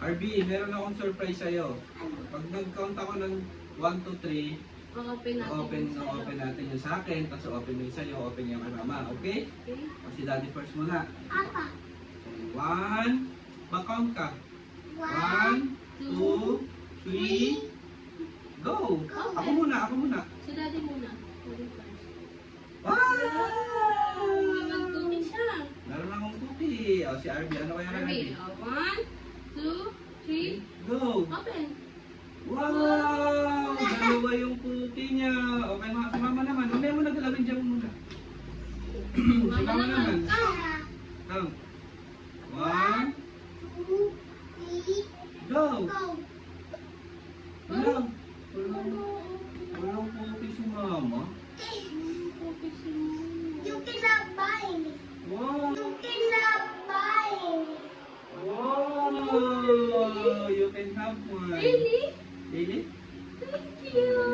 RB, meron akong surprise sa'yo. Pag nag-count ako ng 1, 2, 3, open natin yung sa akin, tapos open yung sa'yo, open yung kay mama, okay? Okay. O si daddy first muna. Apa. 1, mag-count ka. 1, 2, 3, go! Ako muna. Si daddy muna. Daddy first. Wow! May mag-cookie siya. Meron akong cookie. O si RB, ano kaya RB. RB? 1, 2, 3, Go! open. Wow! Dalawa yung cookie niya. Okay, si mama naman. Mamaya mo nagalawin dyan muna. Si Mama mama naman. naman. Count. Count. 1, 2, 3, go! go. Walang. Walang cookie si mama. Cookie si mama. You cannot buy me. Wow! You cannot buy me. Wow! You can have one. Really? Really? Thank you.